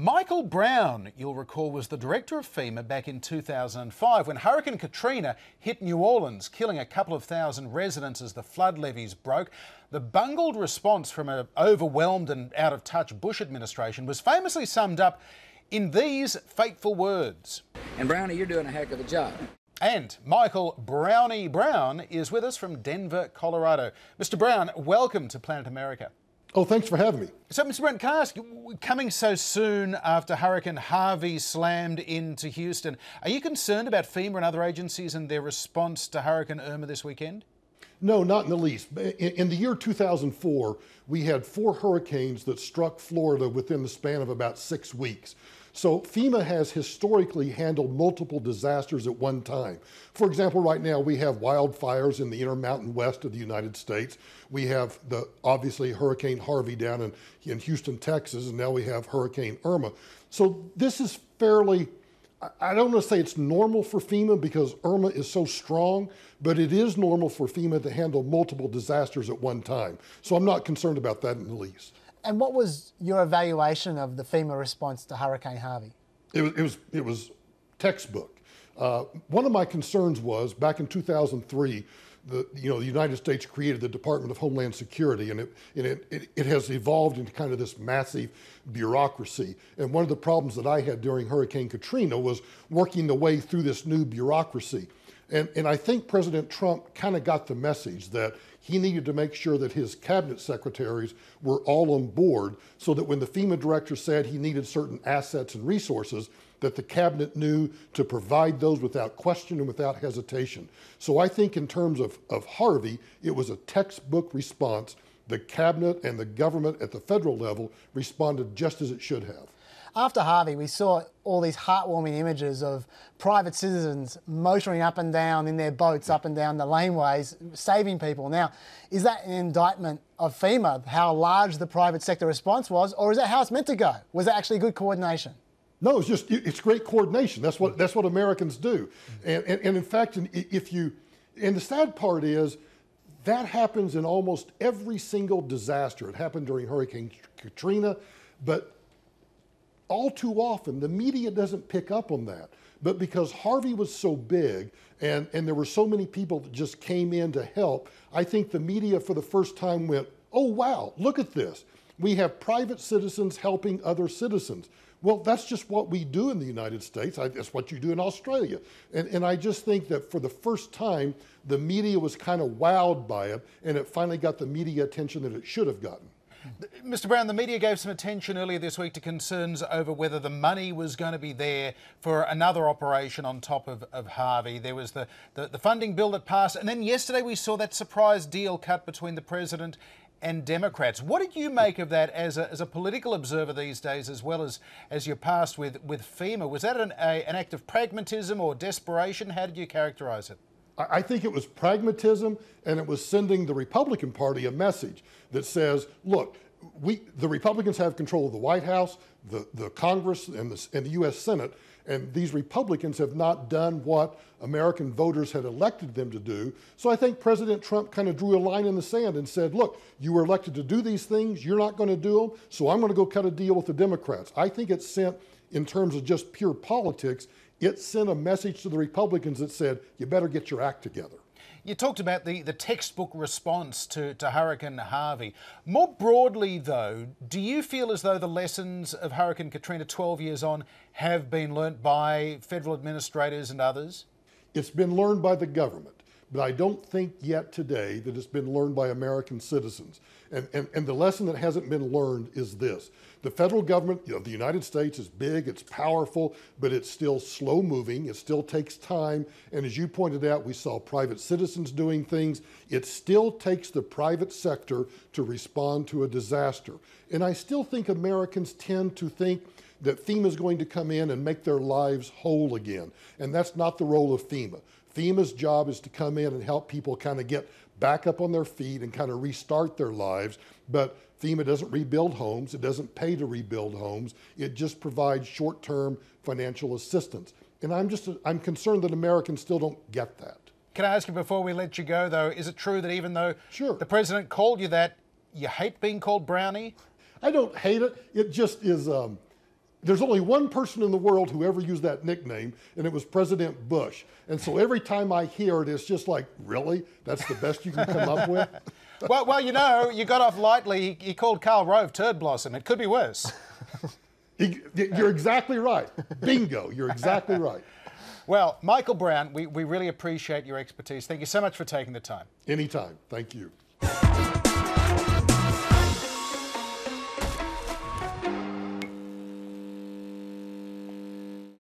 Michael Brown, you'll recall, was the director of FEMA back in 2005 when Hurricane Katrina hit New Orleans, killing a couple of thousand residents as the flood levees broke. The bungled response from an overwhelmed and out-of-touch Bush administration was famously summed up in these fateful words. And Brownie, you're doing a heck of a job. And Michael Brownie Brown is with us from Denver, Colorado. Mr. Brown, welcome to Planet America. Oh, thanks for having me. So, Mr. Brown, can I ask, coming so soon after Hurricane Harvey slammed into Houston, are you concerned about FEMA and other agencies and their response to Hurricane Irma this weekend? No, not in the least. In the year 2004, we had 4 hurricanes that struck Florida within the span of about 6 weeks. So FEMA has historically handled multiple disasters at one time. For example, right now we have wildfires in the Intermountain West of the United States. We have obviously Hurricane Harvey down in Houston, Texas, and now we have Hurricane Irma. So this is fairly, I don't want to say it's normal for FEMA because Irma is so strong, but it is normal for FEMA to handle multiple disasters at one time. So I'm not concerned about that in the least. And what was your evaluation of the FEMA response to Hurricane Harvey? It was textbook. One of my concerns was back in 2003, the United States created the Department of Homeland Security, and it has evolved into kind of this massive bureaucracy. And one of the problems that I had during Hurricane Katrina was working the way through this new bureaucracy. And I think President Trump kind of got the message that he needed to make sure that his cabinet secretaries were all on board so that when the FEMA director said he needed certain assets and resources, that the cabinet knew to provide those without question and without hesitation. So I think in terms of Harvey, it was a textbook response. The cabinet and the government at the federal level responded just as it should have. After Harvey, we saw all these heartwarming images of private citizens motoring up and down in their boats, up and down the laneways, saving people. Now, is that an indictment of FEMA, how large the private sector response was, or is that how it's meant to go? Was that actually good coordination? No, it's great coordination. That's what Americans do. And in fact, and the sad part is that happens in almost every single disaster. It happened during Hurricane Katrina, but all too often, the media doesn't pick up on that. But because Harvey was so big and there were so many people that just came in to help, I think the media for the first time went, oh, wow, look at this. We have private citizens helping other citizens. Well, that's just what we do in the United States. That's what you do in Australia. And I just think that for the first time, the media was kind of wowed by it, and it finally got the media attention that it should have gotten. Mr. Brown, the media gave some attention earlier this week to concerns over whether the money was going to be there for another operation on top of Harvey. There was the funding bill that passed, and then yesterday we saw that surprise deal cut between the president and Democrats. What did you make of that as a political observer these days, as well as your past with FEMA? Was that an act of pragmatism or desperation? How did you characterize it? I think it was pragmatism, and it was sending the Republican Party a message that says, look, the Republicans have control of the White House, the Congress, and the U.S. Senate, and these Republicans have not done what American voters had elected them to do. So I think President Trump kind of drew a line in the sand and said, look, you were elected to do these things, you're not going to do them, so I'm going to go cut a deal with the Democrats. I think it sent, in terms of just pure politics, it sent a message to the Republicans that said, you better get your act together. You talked about the textbook response to Hurricane Harvey. More broadly, though, do you feel as though the lessons of Hurricane Katrina 12 years on have been learnt by federal administrators and others? It's been learned by the government, but I don't think yet today that it's been learned by American citizens. And the lesson that hasn't been learned is this. The federal government of the United States is big, it's powerful, but it's still slow moving, it still takes time. And as you pointed out, we saw private citizens doing things. It still takes the private sector to respond to a disaster. And I still think Americans tend to think that FEMA is going to come in and make their lives whole again. And that's not the role of FEMA. FEMA's job is to come in and help people kind of get back up on their feet and kind of restart their lives. But FEMA doesn't rebuild homes. It doesn't pay to rebuild homes. It just provides short-term financial assistance. And I'm concerned that Americans still don't get that. Can I ask you before we let you go, though, is it true that even though Sure. the president called you that, you hate being called Brownie? I don't hate it. It just is, There's only one person in the world who ever used that nickname, and it was President Bush. And so every time I hear it, it's just like, really? That's the best you can come up with? Well, you know, you got off lightly. He called Karl Rove Turd Blossom. It could be worse. You're exactly right. Bingo, you're exactly right. Well, Michael Brown, we really appreciate your expertise. Thank you so much for taking the time. Anytime. Thank you.